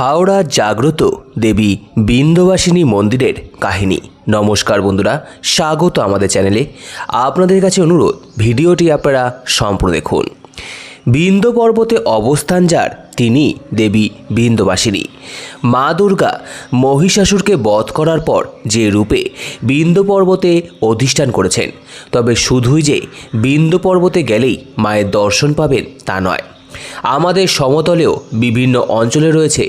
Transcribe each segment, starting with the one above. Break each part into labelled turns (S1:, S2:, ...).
S1: হাওড়া জাগ্রত দেবী বিন্ধ্যবাসিনী মন্দিরের কাহিনী। নমস্কার বন্ধুরা, স্বাগত আমাদের চ্যানেলে। আপনাদের কাছে অনুরোধ, ভিডিওটি আপনারা সম্পূর্ণ দেখুন। বিন্ধ্য পর্বতে অবস্থান যার, তিনি দেবী বিন্ধ্যবাসিনী। মা দুর্গা মহিষাসুরকে বধ করার পর যে রূপে বিন্ধ্য পর্বতে অধিষ্ঠান করেছেন, তবে শুধুই যে বিন্ধ্য পর্বতে গেলেই মায়ের দর্শন পাবেন তা নয়। আমাদের সমতলেও বিভিন্ন অঞ্চলে রয়েছে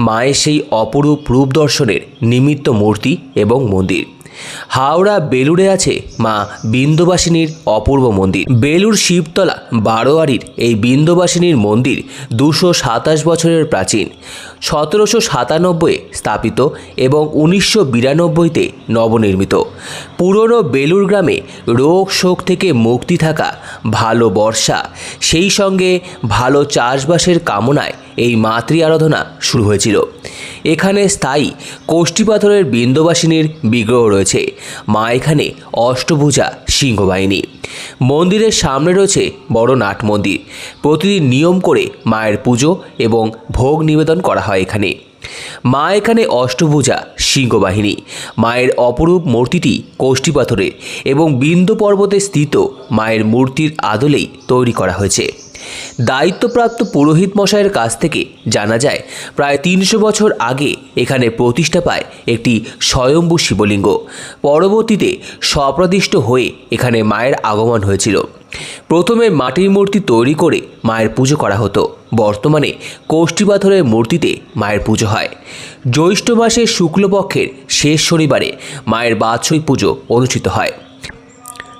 S1: মায়ের সেই অপরূপ রূপ দর্শনের নিমিত্ত মূর্তি এবং মন্দির। হাওড়া বেলুড়ে আছে মা বিন্ধ্যবাসিনীর অপূর্ব মন্দির। বেলুড় শিবতলা বারোয়ারির এই বিন্ধ্যবাসিনীর মন্দির 227 বছরের প্রাচীন। 1797 স্থাপিত এবং 1992-তে নবনির্মিত। পুরনো বেলুড় গ্রামে রোগ শোক থেকে মুক্তি থাকা, ভালো বর্ষা, সেই সঙ্গে ভালো চাষবাসের কামনায় এই মাতৃ আরাধনা শুরু হয়েছিল। এখানে স্থায়ী কোষ্ঠীপাথরের বিন্ধ্যবাসিনীর বিগ্রহ রয়েছে। মা এখানে অষ্টভুজা সিংহবাহিনী। মন্দিরের সামনে রয়েছে বড় নাট মন্দির। প্রতিদিন নিয়ম করে মায়ের পুজো এবং ভোগ নিবেদন করা হয় এখানে। মা এখানে অষ্টভুজা সিংহবাহিনী। মায়ের অপরূপ মূর্তিটি কোষ্ঠীপাথরের এবং বিন্ধ্য পর্বতে স্থিত মায়ের মূর্তির আদলেই তৈরি করা হয়েছে। দায়িত্বপ্রাপ্ত পুরোহিত মশাইয়ের কাছ থেকে জানা যায়, প্রায় 300 বছর আগে এখানে প্রতিষ্ঠা পায় একটি স্বয়ম্ভূ শিবলিঙ্গ। পরবর্তীতে স্বপ্রতিষ্ঠ হয়ে এখানে মায়ের আগমন হয়েছিল। প্রথমে মাটির মূর্তি তৈরি করে মায়ের পুজো করা হতো। বর্তমানে কোষ্ঠীপাথরের মূর্তিতে মায়ের পুজো হয়। জ্যৈষ্ঠ মাসের শুক্লপক্ষের শেষ শনিবারে মায়ের বাৎসরিক পুজো অনুষ্ঠিত হয়।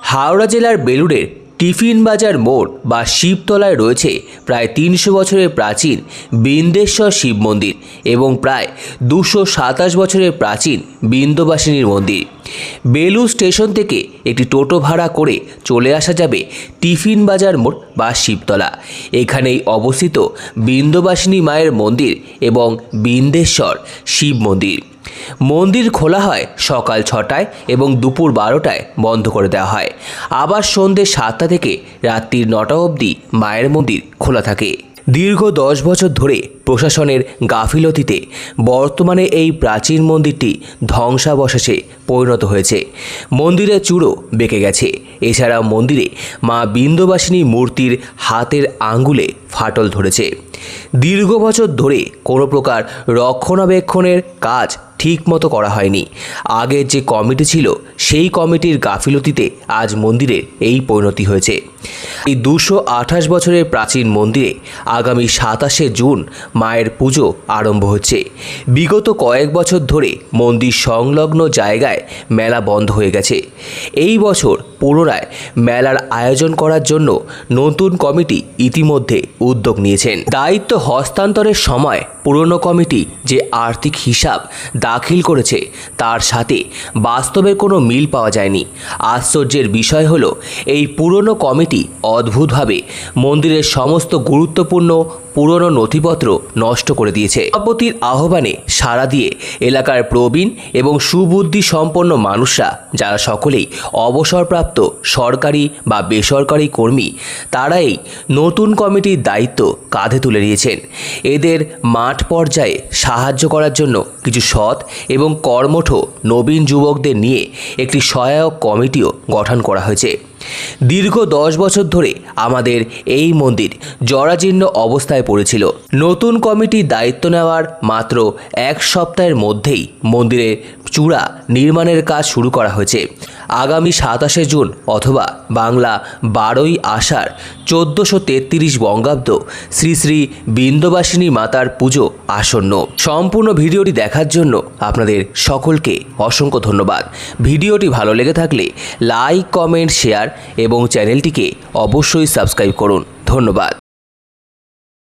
S1: হাওড়া জেলার বেলুড়ের টিফিন বাজার মোড় বা শিবতলায় রয়েছে প্রায় 300 বছরের প্রাচীন বিন্দেশ্বর শিব মন্দির এবং প্রায় 227 বছরের প্রাচীন বিন্ধ্যবাসিনীর মন্দির। বেলুড় স্টেশন থেকে একটি টোটো ভাড়া করে চলে আসা যাবে টিফিন বাজার মোড় বা শিবতলা। এখানেই অবস্থিত বিন্ধ্যবাসিনী মায়ের মন্দির এবং বিন্দেশ্বর শিব মন্দির। মন্দির খোলা হয় সকাল 6টায় এবং দুপুর 12টায় বন্ধ করে দেওয়া হয়। আবার সন্ধ্যে 7টা থেকে রাত্রির 9টা অবধি মায়ের মন্দির খোলা থাকে। দীর্ঘ 10 বছর ধরে প্রশাসনের গাফিলতিতে বর্তমানে এই প্রাচীন মন্দিরটি ধ্বংসাবশেষে পরিণত হয়েছে। মন্দিরের চূড়ো বেঁকে গেছে। এছাড়া মন্দিরে মা বিন্ধ্যবাসিনী মূর্তির হাতের আঙ্গুলে ফাটল ধরেছে। দীর্ঘ বছর ধরে কোনো প্রকার রক্ষণাবেক্ষণের কাজ ঠিকমতো করা হয়নি। আগের যে কমিটি ছিল, সেই কমিটির গাফিলতিতে আজ মন্দিরের এই পরিণতি হয়েছে। এই 228 বছরের প্রাচীন মন্দিরে আগামী 27শে জুন মায়ের পুজো আরম্ভ হচ্ছে। বিগত কয়েক বছর ধরে মন্দির সংলগ্ন জায়গায় মেলা বন্ধ হয়ে গেছে। এই বছর পুনরায় মেলার আয়োজন করার জন্য নতুন কমিটি ইতিমধ্যে উদ্যোগ নিয়েছেন। দায়িত্ব হস্তান্তরের সময় পুরনো কমিটি যে আর্থিক হিসাব দাখিল করেছে, তার সাথে বাস্তবের কোনো মিল পাওয়া যায়নি। আশ্চর্যের বিষয় হলো, এই পুরনো কমিটি অদ্ভুতভাবে মন্দিরের সমস্ত গুরুত্বপূর্ণ পুরনো নথিপত্র নষ্ট করে দিয়েছে। সভাপতির আহ্বানে সাড়া দিয়ে এলাকার প্রবীণ এবং সুবুদ্ধি সম্পন্ন মানুষরা, যারা সকলেই অবসরপ্রাপ্ত সরকারি বা বেসরকারি কর্মী, তারা এই নতুন কমিটির দায়িত্ব কাঁধে তুলে নিয়েছেন। এদের মাঠ পর্যায়ে সাহায্য করার জন্য কিছু সৎ এবং কর্মঠ নবীন যুবকদের নিয়ে একটি সহায়ক কমিটিও গঠন করা হয়েছে। দীর্ঘ 10 বছর ধরে আমাদের এই মন্দির জরাজীর্ণ অবস্থায় পড়েছিল। নতুন কমিটির দায়িত্ব নেওয়ার মাত্র 1 সপ্তাহের মধ্যেই মন্দিরের চূড়া নির্মাণের কাজ শুরু করা হয়েছে। আগামী 27শে জুন অথবা বাংলা 12ই আষাঢ় 1433 বঙ্গাব্দ শ্রী শ্রী বিন্ধ্যবাসিনী মাতার পুজো আসন্ন। সম্পূর্ণ ভিডিওটি দেখার জন্য আপনাদের সকলকে অসংখ্য ধন্যবাদ। ভিডিওটি ভালো লেগে থাকলে লাইক, কমেন্ট, শেয়ার এবং চ্যানেলটিকে অবশ্যই সাবস্ক্রাইব করুন। ধন্যবাদ।